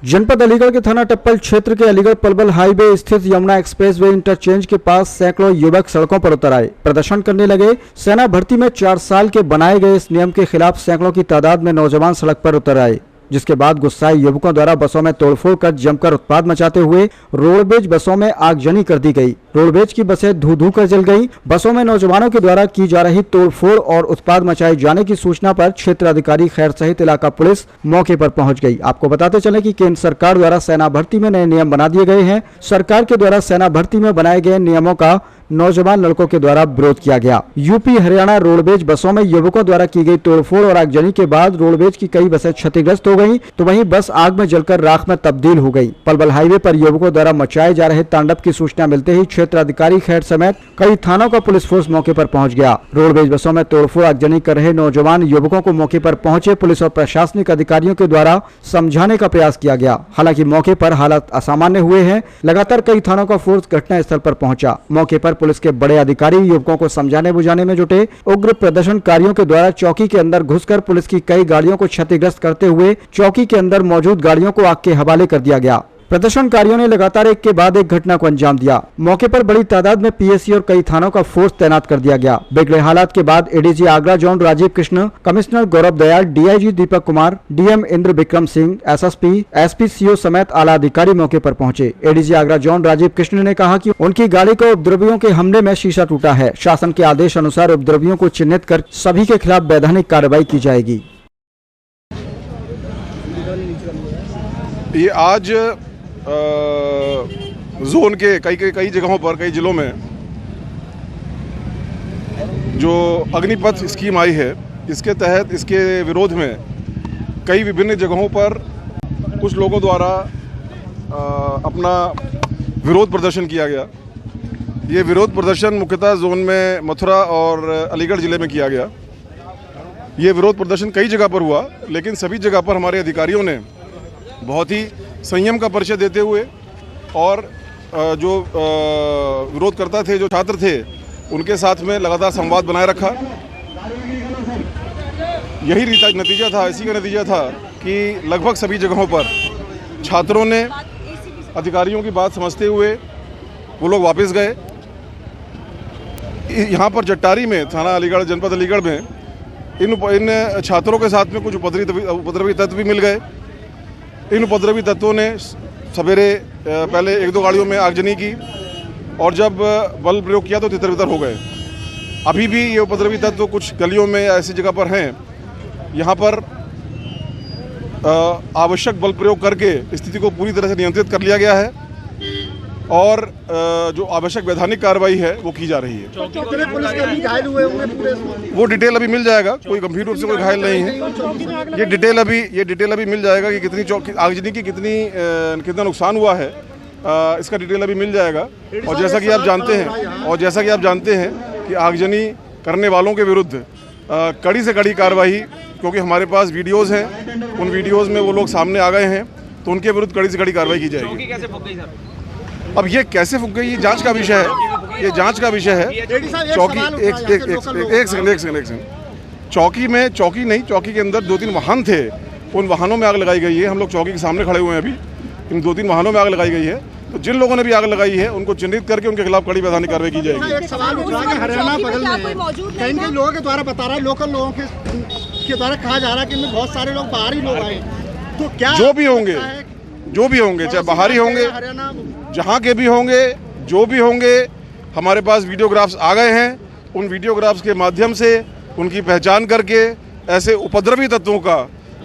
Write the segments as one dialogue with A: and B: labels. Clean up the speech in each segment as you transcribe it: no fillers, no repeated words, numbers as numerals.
A: जनपद अलीगढ़ के थाना टप्पल क्षेत्र के अलीगढ़ पलवल हाईवे स्थित यमुना एक्सप्रेसवे इंटरचेंज के पास सैकड़ों युवक सड़कों पर उतर आए, प्रदर्शन करने लगे। सेना भर्ती में 4 साल के बनाए गए इस नियम के खिलाफ सैकड़ों की तादाद में नौजवान सड़क पर उतर आए, जिसके बाद गुस्साए युवकों द्वारा बसों में तोड़फोड़ कर जमकर उत्पात मचाते हुए रोडवेज बसों में आगजनी कर दी गई। रोडवेज की बसें धू धू कर जल गई। बसों में नौजवानों के द्वारा की जा रही तोड़फोड़ और उत्पात मचाए जाने की सूचना पर क्षेत्र अधिकारी खैर सहित इलाका पुलिस मौके पर पहुंच गई। आपको बताते चले कि केंद्र सरकार द्वारा सेना भर्ती में नए नियम बना दिए गए हैं। सरकार के द्वारा सेना भर्ती में बनाए गए नियमों का नौजवान लड़कों के द्वारा विरोध किया गया। यूपी हरियाणा रोडवेज बसों में युवकों द्वारा की गई तोड़फोड़ और आगजनी के बाद रोडवेज की कई बसें क्षतिग्रस्त हो गईं, तो वहीं बस आग में जलकर राख में तब्दील हो गई। पलवल हाईवे पर युवकों द्वारा मचाए जा रहे तांडव की सूचना मिलते ही क्षेत्र अधिकारी खैर समेत कई थानों का पुलिस फोर्स मौके पर पहुंच गया। रोडवेज बसों में तोड़फोड़ आगजनी कर रहे नौजवान युवकों को मौके पर पहुंचे पुलिस और प्रशासनिक अधिकारियों के द्वारा समझाने का प्रयास किया गया। हालांकि मौके पर हालात असामान्य हुए हैं। लगातार कई थानों का फोर्स घटनास्थल पर पहुंचा। मौके पर पुलिस के बड़े अधिकारी युवकों को समझाने बुझाने में जुटे। उग्र प्रदर्शनकारियों के द्वारा चौकी के अंदर घुसकर पुलिस की कई गाड़ियों को क्षतिग्रस्त करते हुए चौकी के अंदर मौजूद गाड़ियों को आग के हवाले कर दिया गया। प्रदर्शनकारियों ने लगातार एक के बाद एक घटना को अंजाम दिया। मौके पर बड़ी तादाद में पीएसी और कई थानों का फोर्स तैनात कर दिया गया। बिगड़े हालात के बाद ADG Agra zone Rajiv Krishna, commissioner Gaurav Dayal, DIG Deepak Kumar, DM Indra Vikram Singh, SSP, SP, CO समेत आला अधिकारी मौके पर पहुंचे। एडीजी आगरा जोन राजीव कृष्ण ने कहा कि उनकी गाड़ी को उपद्रवियों के हमले में शीशा टूटा है। शासन के आदेश अनुसार उपद्रवियों को चिन्हित कर सभी के खिलाफ वैधानिक कार्रवाई की जाएगी।
B: ये आज जोन के कई जगहों पर, कई जिलों में जो अग्निपथ स्कीम आई है, इसके तहत इसके विरोध में कई विभिन्न जगहों पर कुछ लोगों द्वारा अपना विरोध प्रदर्शन किया गया। ये विरोध प्रदर्शन मुख्यतः जोन में मथुरा और अलीगढ़ ज़िले में किया गया। ये विरोध प्रदर्शन कई जगह पर हुआ, लेकिन सभी जगह पर हमारे अधिकारियों ने बहुत ही संयम का परिचय देते हुए और जो विरोधकर्ता थे, जो छात्र थे, उनके साथ में लगातार संवाद बनाए रखा। यही नतीजा था, इसी का नतीजा था कि लगभग सभी जगहों पर छात्रों ने अधिकारियों की बात समझते हुए वो लोग वापस गए। यहाँ पर जट्टारी में, थाना अलीगढ़, जनपद अलीगढ़ में इन छात्रों के साथ में कुछ उपद्रवी तत्व भी मिल गए। इन उपद्रवी तत्वों ने सवेरे पहले 1-2 गाड़ियों में आगजनी की और जब बल प्रयोग किया तो तितर-बितर हो गए। अभी भी ये उपद्रवी तत्व कुछ गलियों में या ऐसी जगह पर हैं। यहाँ पर आवश्यक बल प्रयोग करके स्थिति को पूरी तरह से नियंत्रित कर लिया गया है और जो आवश्यक वैधानिक कार्रवाई है वो की जा रही है। वो डिटेल अभी मिल जाएगा, कोई गंभीर रूप से कोई घायल नहीं है। ये डिटेल अभी मिल जाएगा कि कितनी आगजनी की कितना नुकसान हुआ है, इसका डिटेल अभी मिल जाएगा। और जैसा कि आप जानते हैं कि आगजनी करने वालों के विरुद्ध कड़ी से कड़ी कार्रवाई, क्योंकि हमारे पास वीडियोज़ हैं, उन वीडियोज़ में वो लोग सामने आ गए हैं, तो उनके विरुद्ध कड़ी से कड़ी कार्रवाई की जाएगी। अब ये कैसे फूक गई, ये जांच का विषय है। ये जांच का विषय है। चौकी एक सेकंड चौकी के अंदर 2-3 वाहन थे, उन वाहनों में आग लगाई गई है। हम लोग चौकी के सामने खड़े हुए हैं अभी। इन 2-3 वाहनों में आग लगाई गई है, तो जिन लोगों ने भी आग लगाई है उनको चिन्हित करके उनके खिलाफ कड़ी वैधानिक कार्रवाई की जाएगी।
C: एक सवाल उठ रहा है कि हरियाणा बगल में कई लोगों के द्वारा बता रहा है, लोकल लोगों के द्वारा कहा जा रहा है कि इनमें बहुत सारे लोग बाहरी लोग आए, तो क्या
B: जो भी होंगे चाहे बाहरी होंगे, जहाँ के भी होंगे, जो भी होंगे, हमारे पास वीडियोग्राफ्स आ गए हैं। उन वीडियोग्राफ्स के माध्यम से उनकी पहचान करके ऐसे उपद्रवी तत्वों का,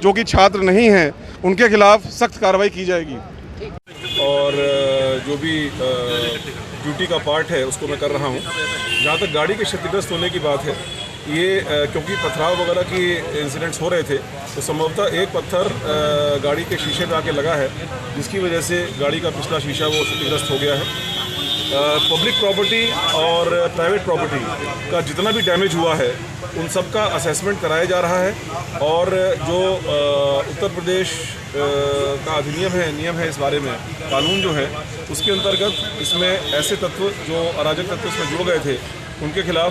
B: जो कि छात्र नहीं हैं, उनके खिलाफ सख्त कार्रवाई की जाएगी।
D: और जो भी ड्यूटी का पार्ट है उसको मैं कर रहा हूँ। जहाँ तक गाड़ी के क्षतिग्रस्त होने की बात है, ये क्योंकि पथराव वगैरह की इंसिडेंट्स हो रहे थे, तो संभवतः एक पत्थर गाड़ी के शीशे पे आके लगा है, जिसकी वजह से गाड़ी का पिछला शीशा वो क्षतिग्रस्त हो गया है। पब्लिक प्रॉपर्टी और प्राइवेट प्रॉपर्टी का जितना भी डैमेज हुआ है, उन सब का असेसमेंट कराया जा रहा है। और जो उत्तर प्रदेश का अधिनियम है, नियम है इस बारे में, कानून जो है, उसके अंतर्गत इसमें ऐसे तत्व जो अराजक तत्व इसमें जुड़ गए थे, उनके खिलाफ